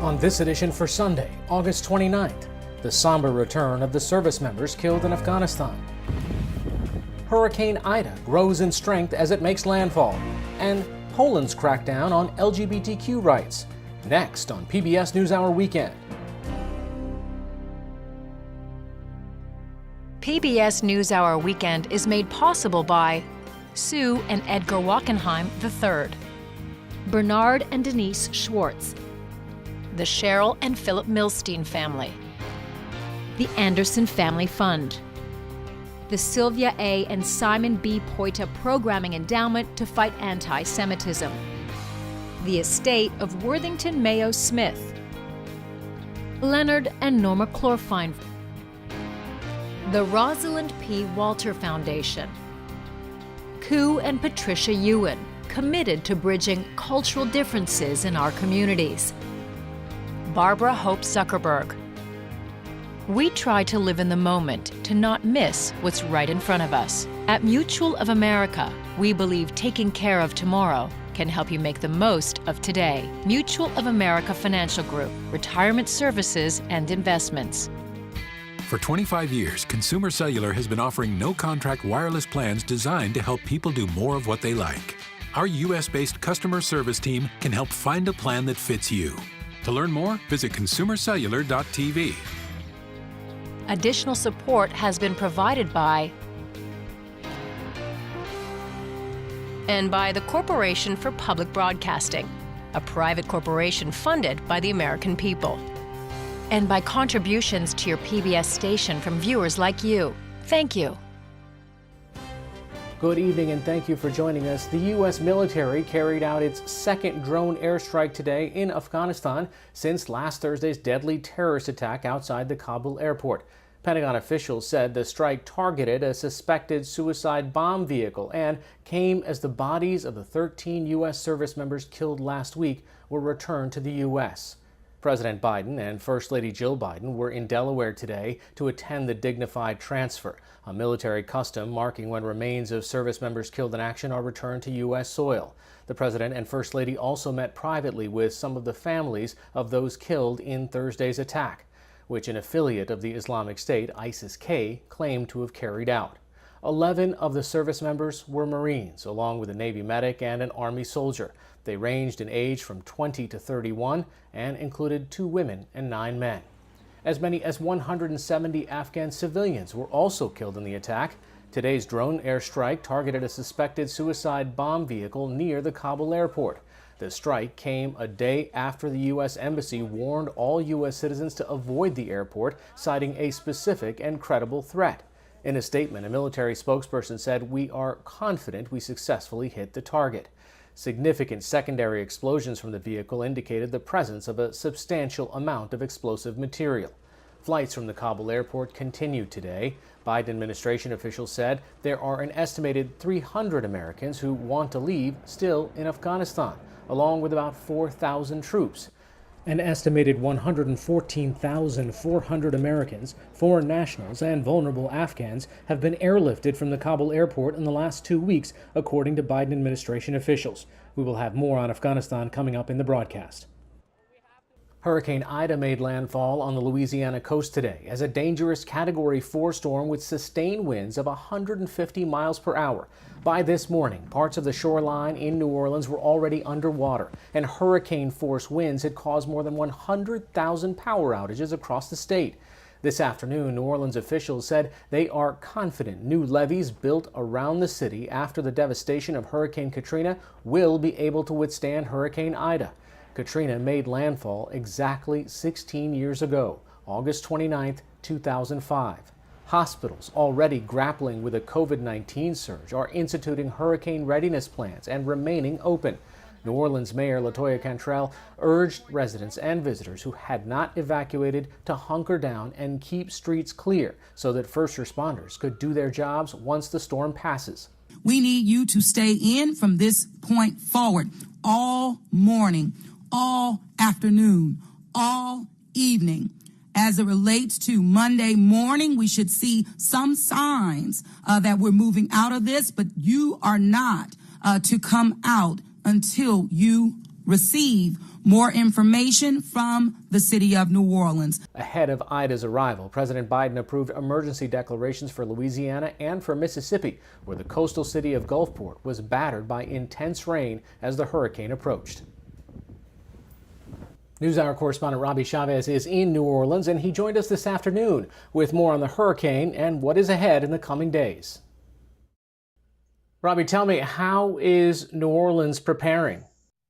On this edition for Sunday, August 29th, the somber return of the service members killed in Afghanistan. Hurricane Ida grows in strength as it makes landfall, and Poland's crackdown on LGBTQ rights. Next on PBS NewsHour Weekend. PBS NewsHour Weekend is made possible by Sue and Edgar Wackenheim III, Bernard and Denise Schwartz, the Cheryl and Philip Milstein family, the Anderson Family Fund, the Sylvia A. and Simon B. Poita Programming Endowment to fight anti-Semitism, the estate of Worthington Mayo Smith, Leonard and Norma Chlorfine, the Rosalind P. Walter Foundation, Koo and Patricia Ewan, committed to bridging cultural differences in our communities, Barbara Hope Zuckerberg. We try to live in the moment to not miss what's right in front of us. At Mutual of America, we believe taking care of tomorrow can help you make the most of today. Mutual of America Financial Group, retirement services and investments. For 25 years, Consumer Cellular has been offering no-contract wireless plans designed to help people do more of what they like. Our U.S.-based customer service team can help find a plan that fits you. To learn more, visit consumercellular.tv. Additional support has been provided by and by the Corporation for Public Broadcasting, a private corporation funded by the American people, and by contributions to your PBS station from viewers like you. Thank you. Good evening and thank you for joining us. The U.S. military carried out its second drone airstrike today in Afghanistan since last Thursday's deadly terrorist attack outside the Kabul airport. Pentagon officials said the strike targeted a suspected suicide bomb vehicle and came as the bodies of the 13 U.S. service members killed last week were returned to the U.S. President Biden and First Lady Jill Biden were in Delaware today to attend the dignified transfer, a military custom marking when remains of service members killed in action are returned to U.S. soil. The President and First Lady also met privately with some of the families of those killed in Thursday's attack, which an affiliate of the Islamic State, ISIS-K, claimed to have carried out. 11 of the service members were Marines, along with a Navy medic and an Army soldier. They ranged in age from 20 to 31 and included 2 women and 9 men. As many as 170 Afghan civilians were also killed in the attack. Today's drone airstrike targeted a suspected suicide bomb vehicle near the Kabul airport. The strike came a day after the U.S. Embassy warned all U.S. citizens to avoid the airport, citing a specific and credible threat. In a statement, a military spokesperson said, "We are confident we successfully hit the target." Significant secondary explosions from the vehicle indicated the presence of a substantial amount of explosive material. Flights from the Kabul airport continued today. Biden administration officials said there are an estimated 300 Americans who want to leave still in Afghanistan, along with about 4,000 troops. An estimated 114,400 Americans, foreign nationals, and vulnerable Afghans have been airlifted from the Kabul airport in the last 2 weeks, according to Biden administration officials. We will have more on Afghanistan coming up in the broadcast. Hurricane Ida made landfall on the Louisiana coast today as a dangerous Category 4 storm with sustained winds of 150 miles per hour. By this morning, parts of the shoreline in New Orleans were already underwater, and hurricane-force winds had caused more than 100,000 power outages across the state. This afternoon, New Orleans officials said they are confident new levees built around the city after the devastation of Hurricane Katrina will be able to withstand Hurricane Ida. Katrina made landfall exactly 16 years ago, August 29, 2005. Hospitals already grappling with a COVID-19 surge are instituting hurricane readiness plans and remaining open. New Orleans Mayor LaToya Cantrell urged residents and visitors who had not evacuated to hunker down and keep streets clear so that first responders could do their jobs once the storm passes. We need you to stay in from this point forward all morning, all afternoon, all evening. As it relates to Monday morning, we should see some signs that we're moving out of this, but you are not to come out until you receive more information from the city of New Orleans. Ahead of Ida's arrival, President Biden approved emergency declarations for Louisiana and for Mississippi, where the coastal city of Gulfport was battered by intense rain as the hurricane approached. NewsHour correspondent Robbie Chavez is in New Orleans, and he joined us this afternoon with more on the hurricane and what is ahead in the coming days. Robbie, tell me, how is New Orleans preparing?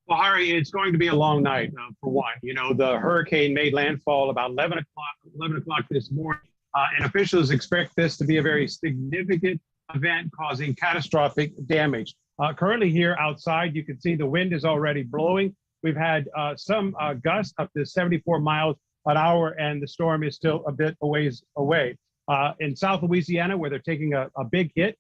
Well, Harry, it's going to be a long night, for one. You know, the hurricane made landfall about 11 o'clock this morning, and officials expect this to be a very significant event causing catastrophic damage. Currently here outside, you can see the wind is already blowing. We've had some gusts up to 74 miles an hour, and the storm is still a bit a ways away. In South Louisiana, where they're taking a big hit,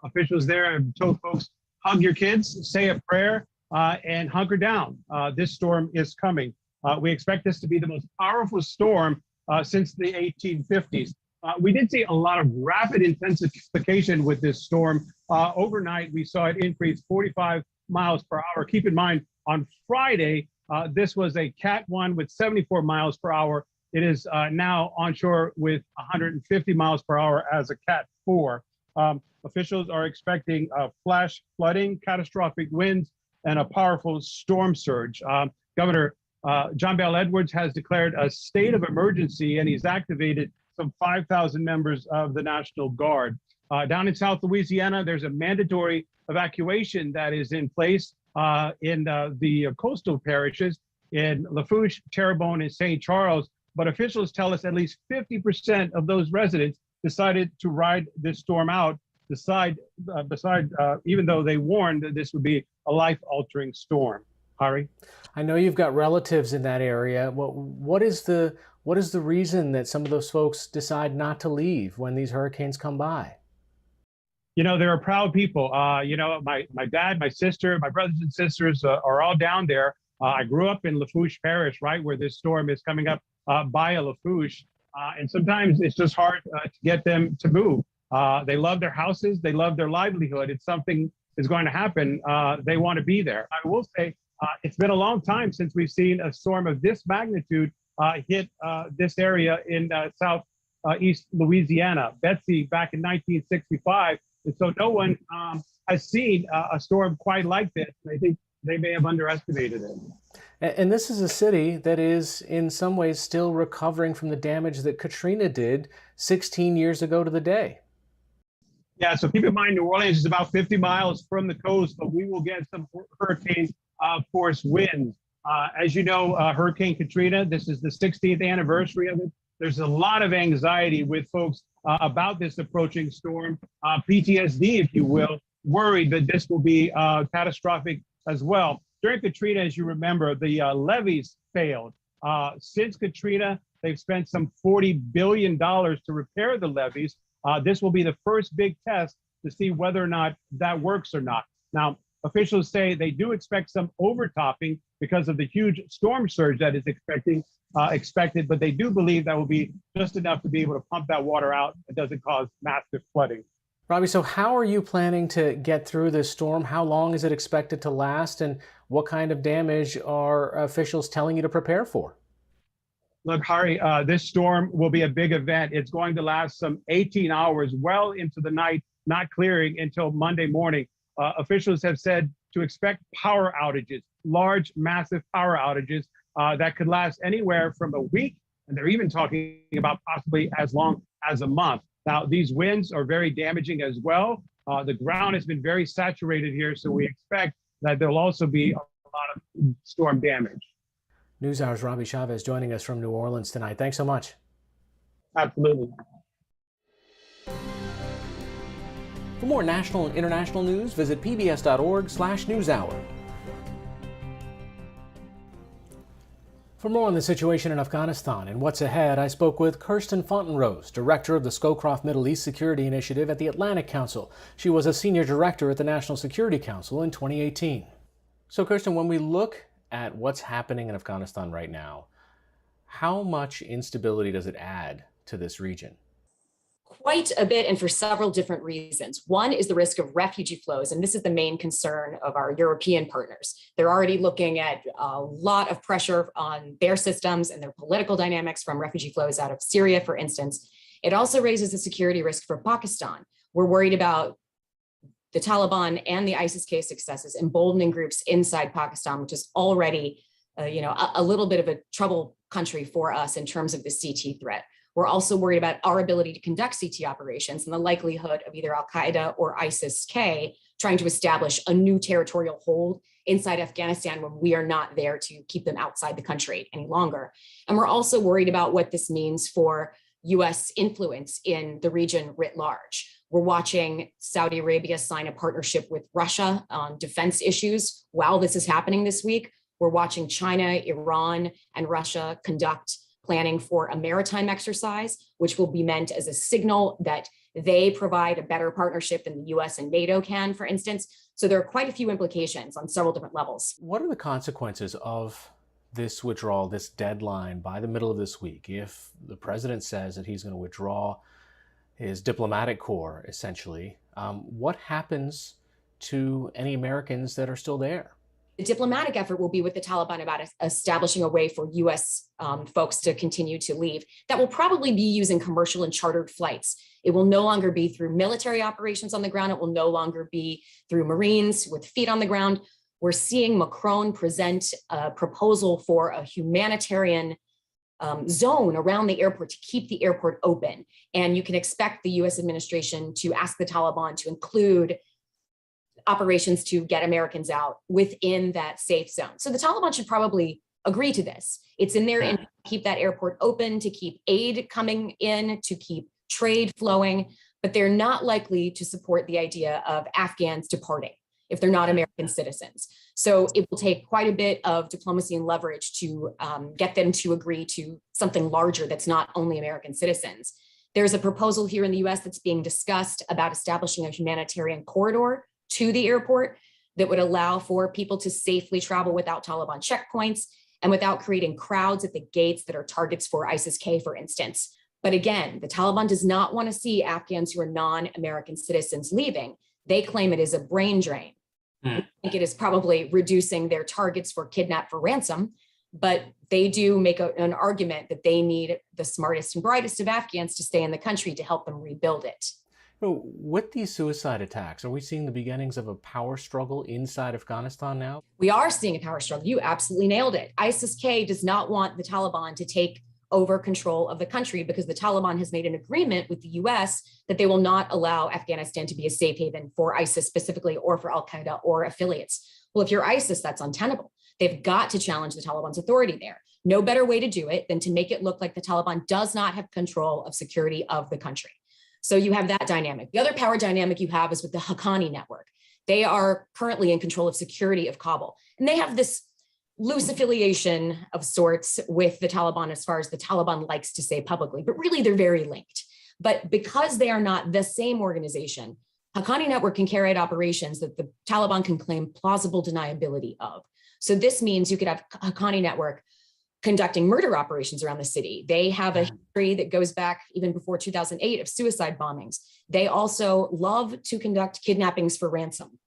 officials there have told folks, hug your kids, say a prayer, and hunker down. This storm is coming. We expect this to be the most powerful storm since the 1850s. We did see a lot of rapid intensification with this storm. Overnight, we saw it increase 45 miles per hour. Keep in mind, on Friday, this was a Cat 1 with 74 miles per hour. It is now onshore with 150 miles per hour as a Cat 4. Officials are expecting flash flooding, catastrophic winds, and a powerful storm surge. Governor John Bel Edwards has declared a state of emergency, and he's activated some 5,000 members of the National Guard. Down in South Louisiana, there's a mandatory evacuation that is in place in the coastal parishes in Lafourche, Terrebonne, and St. Charles. But officials tell us at least 50% of those residents decided to ride this storm out, even though they warned that this would be a life-altering storm. Hari? I know you've got relatives in that area. What is the reason that some of those folks decide not to leave when these hurricanes come by? You know, they're proud people. You know, my dad, my sister, my brothers and sisters are all down there. I grew up in Lafourche Parish, right where this storm is coming up by Lafourche. And sometimes it's just hard to get them to move. They love their houses. They love their livelihood. If something is going to happen, they want to be there. I will say it's been a long time since we've seen a storm of this magnitude hit this area in southeast Louisiana. Betsy back in 1965. And so no one has seen a storm quite like this. I think they may have underestimated it. And this is a city that is in some ways still recovering from the damage that Katrina did 16 years ago to the day. Yeah, so keep in mind, New Orleans is about 50 miles from the coast, but we will get some hurricane force winds. As you know, Hurricane Katrina, this is the 16th anniversary of it. There's a lot of anxiety with folks about this approaching storm, PTSD, if you will, worried that this will be catastrophic as well. During Katrina, as you remember, the levees failed. Since Katrina, they've spent some $40 billion to repair the levees. This will be the first big test to see whether or not that works or not. Now, officials say they do expect some overtopping because of the huge storm surge that is expected, but they do believe that will be just enough to be able to pump that water out. It doesn't cause massive flooding. Robbie, so how are you planning to get through this storm? How long is it expected to last? And what kind of damage are officials telling you to prepare for? Look, Hari, this storm will be a big event. It's going to last some 18 hours, well into the night, not clearing until Monday morning. Officials have said to expect power outages, large, massive power outages that could last anywhere from a week, and they're even talking about possibly as long as a month. Now, these winds are very damaging as well. The ground has been very saturated here, so we expect that there'll also be a lot of storm damage. NewsHour's Robbie Chavez joining us from New Orleans tonight. Thanks so much. Absolutely. For more national and international news, visit pbs.org/newshour. For more on the situation in Afghanistan and what's ahead, I spoke with Kirsten Fontenrose, director of the Scowcroft Middle East Security Initiative at the Atlantic Council. She was a senior director at the National Security Council in 2018. So, Kirsten, when we look at what's happening in Afghanistan right now, how much instability does it add to this region? Quite a bit, and for several different reasons. One is the risk of refugee flows, and this is the main concern of our European partners. They're already looking at a lot of pressure on their systems and their political dynamics from refugee flows out of Syria, for instance. It also raises a security risk for Pakistan. We're worried about the Taliban and the ISIS-K successes emboldening groups inside Pakistan, which is already a little bit of a trouble country for us in terms of the CT threat. We're also worried about our ability to conduct CT operations and the likelihood of either Al-Qaeda or ISIS-K trying to establish a new territorial hold inside Afghanistan when we are not there to keep them outside the country any longer. And we're also worried about what this means for US influence in the region writ large. We're watching Saudi Arabia sign a partnership with Russia on defense issues while this is happening this week. We're watching China, Iran, and Russia conduct planning for a maritime exercise, which will be meant as a signal that they provide a better partnership than the US and NATO can, for instance. So there are quite a few implications on several different levels. What are the consequences of this withdrawal, this deadline by the middle of this week? If the president says that he's going to withdraw his diplomatic corps, essentially, what happens to any Americans that are still there? The diplomatic effort will be with the Taliban about establishing a way for US folks to continue to leave. That will probably be using commercial and chartered flights. It will no longer be through military operations on the ground. It will no longer be through Marines with feet on the ground. We're seeing Macron present a proposal for a humanitarian zone around the airport to keep the airport open. And you can expect the US administration to ask the Taliban to include operations to get Americans out within that safe zone. So the Taliban should probably agree to this. It's in their interest to keep that airport open, to keep aid coming in, to keep trade flowing, but they're not likely to support the idea of Afghans departing if they're not American citizens. So it will take quite a bit of diplomacy and leverage to get them to agree to something larger that's not only American citizens. There's a proposal here in the US that's being discussed about establishing a humanitarian corridor to the airport that would allow for people to safely travel without Taliban checkpoints and without creating crowds at the gates that are targets for ISIS-K, for instance. But again, the Taliban does not want to see Afghans who are non-American citizens leaving. They claim it is a brain drain. I think it is probably reducing their targets for kidnap for ransom, but they do make an argument that they need the smartest and brightest of Afghans to stay in the country to help them rebuild it. With these suicide attacks, are we seeing the beginnings of a power struggle inside Afghanistan now? We are seeing a power struggle. You absolutely nailed it. ISIS-K does not want the Taliban to take over control of the country because the Taliban has made an agreement with the US that they will not allow Afghanistan to be a safe haven for ISIS specifically or for Al-Qaeda or affiliates. Well, if you're ISIS, that's untenable. They've got to challenge the Taliban's authority there. No better way to do it than to make it look like the Taliban does not have control of security of the country. So you have that dynamic. The other power dynamic you have is with the Haqqani network. They are currently in control of security of Kabul. And they have this loose affiliation of sorts with the Taliban as far as the Taliban likes to say publicly, but really they're very linked. But because they are not the same organization, Haqqani network can carry out operations that the Taliban can claim plausible deniability of. So this means you could have Haqqani network conducting murder operations around the city. They have a history that goes back even before 2008 of suicide bombings. They also love to conduct kidnappings for ransom.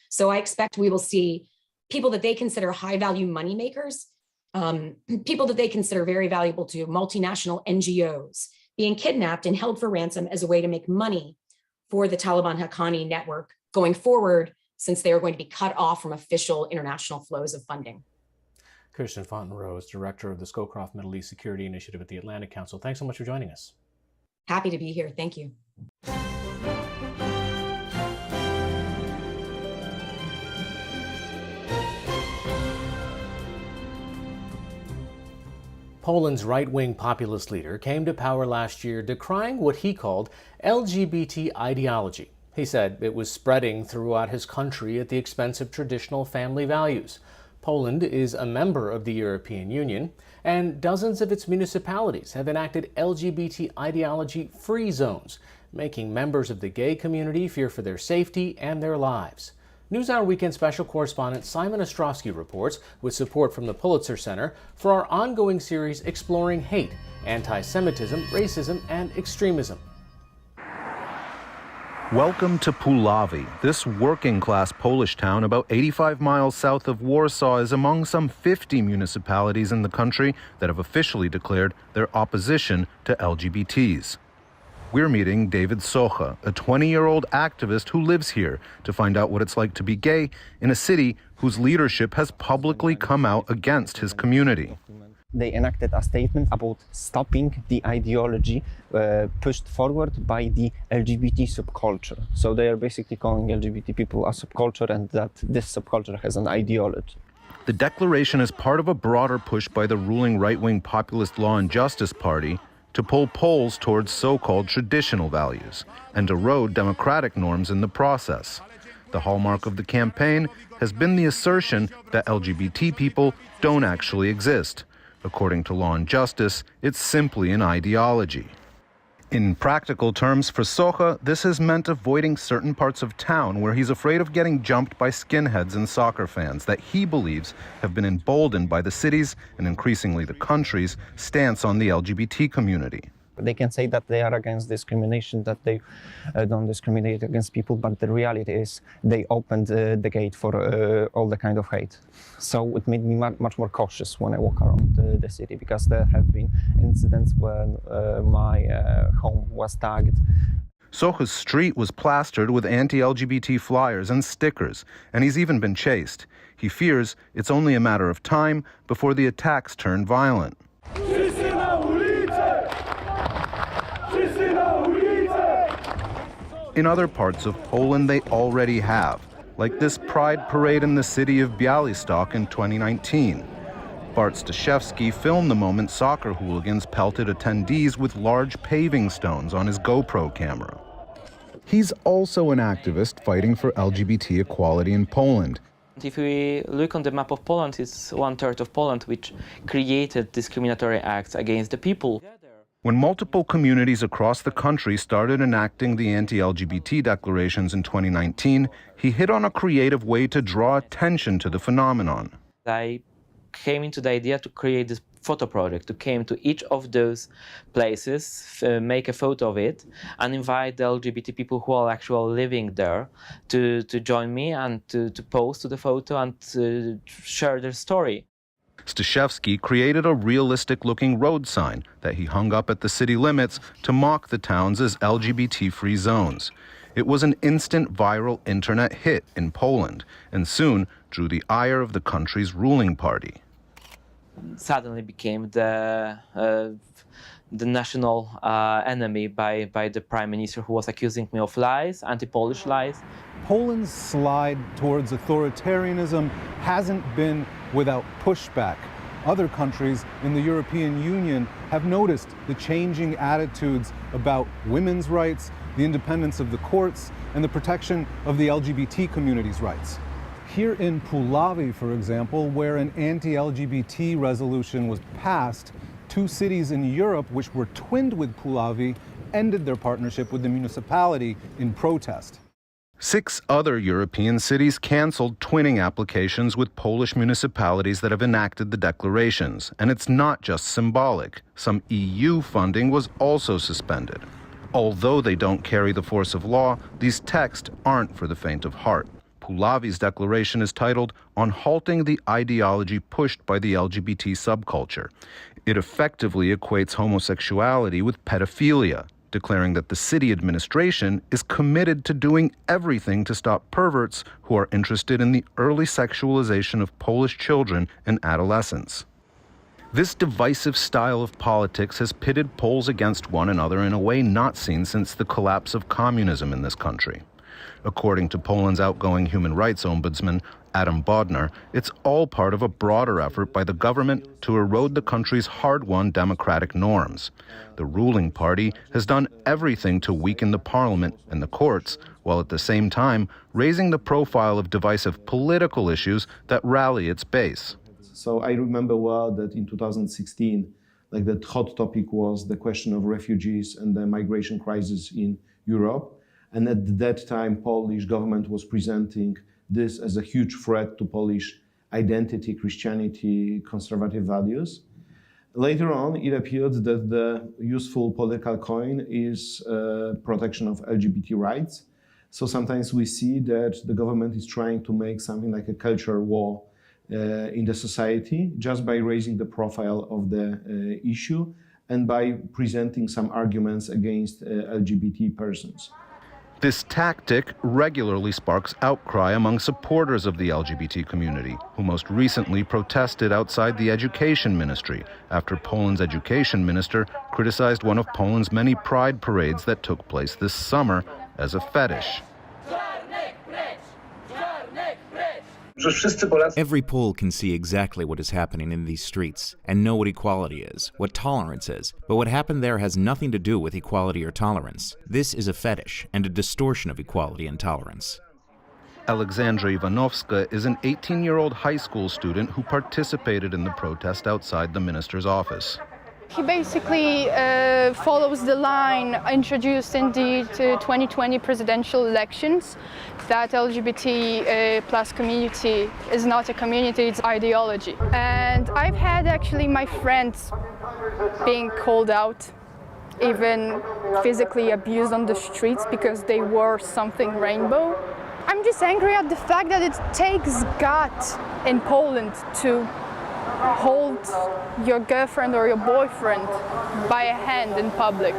So I expect we will see people that they consider high value moneymakers, people that they consider very valuable to multinational NGOs being kidnapped and held for ransom as a way to make money for the Taliban Haqqani network going forward, since they are going to be cut off from official international flows of funding. Kirsten Fontenrose, Director of the Scowcroft Middle East Security Initiative at the Atlantic Council. Thanks so much for joining us. Happy to be here. Thank you. Poland's right-wing populist leader came to power last year decrying what he called LGBT ideology. He said it was spreading throughout his country at the expense of traditional family values. Poland is a member of the European Union, and dozens of its municipalities have enacted LGBT ideology-free zones, making members of the gay community fear for their safety and their lives. NewsHour Weekend Special Correspondent Simon Ostrowski reports with support from the Pulitzer Center for our ongoing series exploring hate, anti-Semitism, racism, and extremism. Welcome to Puławy. This working-class Polish town about 85 miles south of Warsaw is among some 50 municipalities in the country that have officially declared their opposition to LGBTs. We're meeting David Socha, a 20-year-old activist who lives here, to find out what it's like to be gay in a city whose leadership has publicly come out against his community. They enacted a statement about stopping the ideology pushed forward by the LGBT subculture. So they are basically calling LGBT people a subculture and that this subculture has an ideology. The declaration is part of a broader push by the ruling right-wing populist Law and Justice Party to pull Poles towards so-called traditional values and erode democratic norms in the process. The hallmark of the campaign has been the assertion that LGBT people don't actually exist. According to Law and Justice, it's simply an ideology. In practical terms, for Socha, this has meant avoiding certain parts of town where he's afraid of getting jumped by skinheads and soccer fans that he believes have been emboldened by the city's and increasingly the country's stance on the LGBT community. They can say that they are against discrimination, that they don't discriminate against people, but the reality is they opened the gate for all the kind of hate. So it made me much more cautious when I walk around the city, because there have been incidents when my home was tagged. Socha's street was plastered with anti-LGBT flyers and stickers, and he's even been chased. He fears it's only a matter of time before the attacks turn violent. In other parts of Poland, they already have, like this pride parade in the city of Białystok in 2019. Bart Staszewski filmed the moment soccer hooligans pelted attendees with large paving stones on his GoPro camera. He's also an activist fighting for LGBT equality in Poland. If we look on the map of Poland, it's 1/3 of Poland which created discriminatory acts against the people. When multiple communities across the country started enacting the anti-LGBT declarations in 2019, he hit on a creative way to draw attention to the phenomenon. I came into the idea to create this photo project, to came to each of those places, make a photo of it, and invite the LGBT people who are actually living there to join me and to pose to the photo and to share their story. Staszewski created a realistic-looking road sign that he hung up at the city limits to mock the towns as LGBT-free zones. It was an instant viral internet hit in Poland and soon drew the ire of the country's ruling party. Suddenly became the national enemy by the prime minister, who was accusing me of lies, anti-Polish lies. Poland's slide towards authoritarianism hasn't been without pushback. Other countries in the European Union have noticed the changing attitudes about women's rights, the independence of the courts, and the protection of the LGBT community's rights. Here in Puławy, for example, where an anti-LGBT resolution was passed, 2 cities in Europe which were twinned with Puławy ended their partnership with the municipality in protest. 6 other European cities canceled twinning applications with Polish municipalities that have enacted the declarations. And it's not just symbolic. Some EU funding was also suspended. Although they don't carry the force of law, these texts aren't for the faint of heart. Puławy's declaration is titled "On Halting the Ideology Pushed by the LGBT Subculture." It effectively equates homosexuality with pedophilia, declaring that the city administration is committed to doing everything to stop perverts who are interested in the early sexualization of Polish children and adolescents. This divisive style of politics has pitted Poles against one another in a way not seen since the collapse of communism in this country. According to Poland's outgoing human rights ombudsman, Adam Bodnar, it's all part of a broader effort by the government to erode the country's hard-won democratic norms. The ruling party has done everything to weaken the parliament and the courts, while at the same time raising the profile of divisive political issues that rally its base. So I remember well that in 2016, the hot topic was the question of refugees and the migration crisis in Europe. And at that time, Polish government was presenting this as a huge threat to Polish identity, Christianity, conservative values. Later on, it appeared that the useful political coin is protection of LGBT rights. So sometimes we see that the government is trying to make something like a culture war in the society just by raising the profile of the issue and by presenting some arguments against LGBT persons. This tactic regularly sparks outcry among supporters of the LGBT community, who most recently protested outside the education ministry after Poland's education minister criticized one of Poland's many pride parades that took place this summer as a fetish. Every Pole can see exactly what is happening in these streets and know what equality is, what tolerance is, but what happened there has nothing to do with equality or tolerance. This is a fetish and a distortion of equality and tolerance. Alexandra Ivanovska is an 18-year-old high school student who participated in the protest outside the minister's office. He basically follows the line introduced in the 2020 presidential elections, that LGBT plus community is not a community, it's ideology. And I've had actually my friends being called out, even physically abused on the streets because they wore something rainbow. I'm just angry at the fact that it takes guts in Poland to hold your girlfriend or your boyfriend by a hand in public.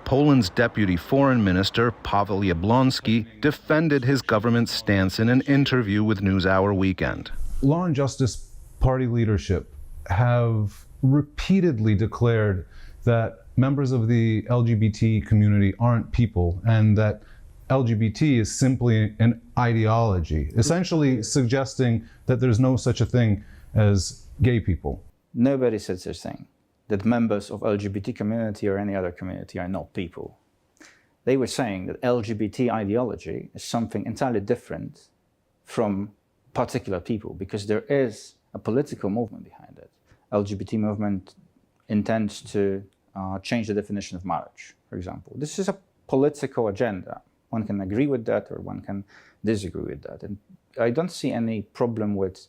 Poland's deputy foreign minister, Paweł Jablonski, defended his government's stance in an interview with NewsHour Weekend. Law and Justice Party leadership have repeatedly declared that members of the LGBT community aren't people and that LGBT is simply an ideology, essentially suggesting that there's no such a thing as gay people. Nobody said such thing, that members of LGBT community or any other community are not people. They were saying that LGBT ideology is something entirely different from particular people, because there is a political movement behind it. LGBT movement intends to change the definition of marriage, for example. This is a political agenda. One can agree with that or one can disagree with that. And I don't see any problem with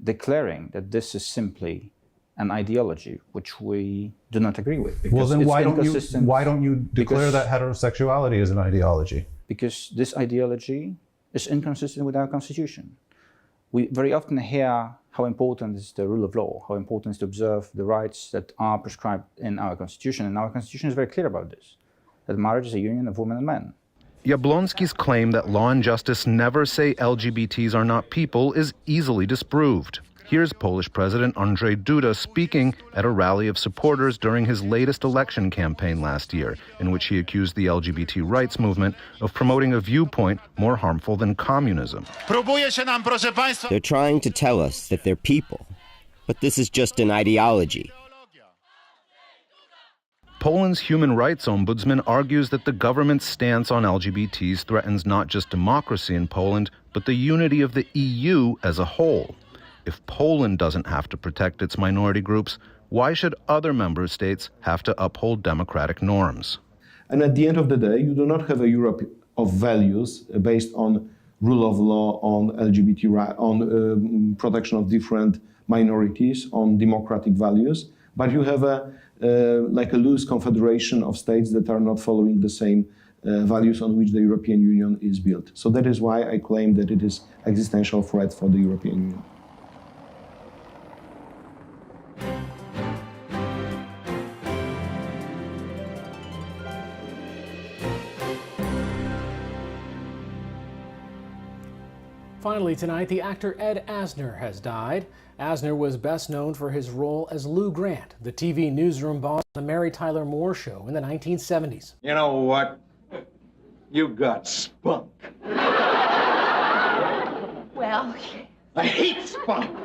declaring that this is simply an ideology which we do not agree with. Well, then why don't you declare that heterosexuality is an ideology? Because this ideology is inconsistent with our constitution. We very often hear how important is the rule of law, how important is to observe the rights that are prescribed in our constitution. And our constitution is very clear about this, that marriage is a union of women and men. Jablonski's claim that Law and Justice never say LGBTs are not people is easily disproved. Here's Polish President Andrzej Duda speaking at a rally of supporters during his latest election campaign last year, in which he accused the LGBT rights movement of promoting a viewpoint more harmful than communism. They're trying to tell us that they're people, but this is just an ideology. Poland's human rights ombudsman argues that the government's stance on LGBTs threatens not just democracy in Poland, but the unity of the EU as a whole. If Poland doesn't have to protect its minority groups, why should other member states have to uphold democratic norms? And at the end of the day, you do not have a Europe of values based on rule of law, on LGBT rights, on protection of different minorities, on democratic values, but you have like a loose confederation of states that are not following the same values on which the European Union is built. So that is why I claim that it is an existential threat for the European Union. Finally tonight, the actor Ed Asner has died. Asner was best known for his role as Lou Grant, the TV newsroom boss on the Mary Tyler Moore Show in the 1970s. You know what? You got spunk. Well, I hate spunk.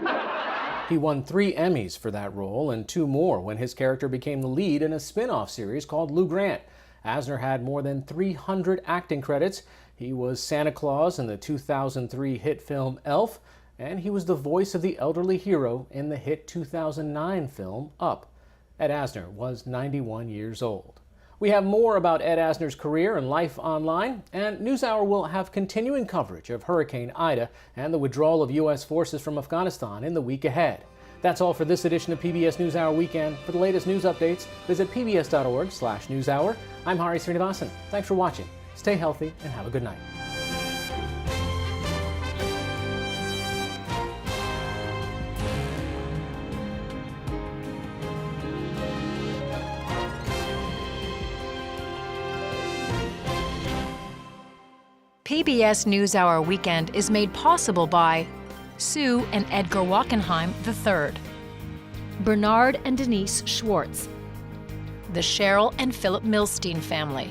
He won 3 Emmys for that role and 2 more when his character became the lead in a spin-off series called Lou Grant. Asner had more than 300 acting credits. He was Santa Claus in the 2003 hit film Elf, and he was the voice of the elderly hero in the hit 2009 film Up. Ed Asner was 91 years old. We have more about Ed Asner's career and life online, and NewsHour will have continuing coverage of Hurricane Ida and the withdrawal of U.S. forces from Afghanistan in the week ahead. That's all for this edition of PBS NewsHour Weekend. For the latest news updates, visit pbs.org/newshour. I'm Hari Srinivasan. Thanks for watching. Stay healthy and have a good night. PBS NewsHour Weekend is made possible by Sue and Edgar Wachenheim III, Bernard and Denise Schwartz, the Cheryl and Philip Milstein family,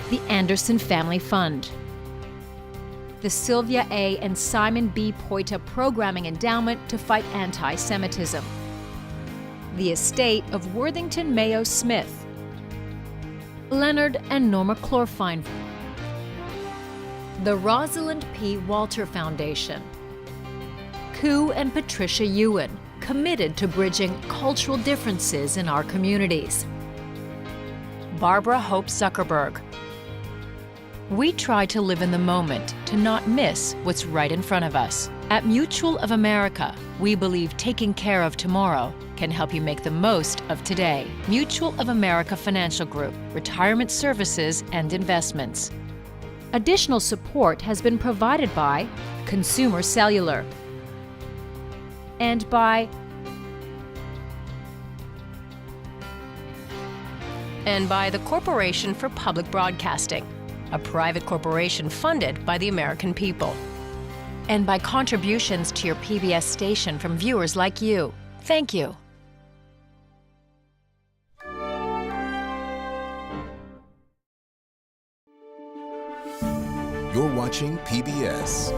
the Anderson Family Fund, the Sylvia A. and Simon B. Poita Programming Endowment to fight anti-Semitism, the estate of Worthington Mayo Smith, Leonard and Norma Chlorfine, the Rosalind P. Walter Foundation, Koo and Patricia Ewan, committed to bridging cultural differences in our communities, Barbara Hope Zuckerberg. We try to live in the moment, to not miss what's right in front of us. At Mutual of America, we believe taking care of tomorrow can help you make the most of today. Mutual of America Financial Group, retirement services and investments. Additional support has been provided by Consumer Cellular and by the Corporation for Public Broadcasting, a private corporation funded by the American people, and by contributions to your PBS station from viewers like you. Thank you. You're watching PBS.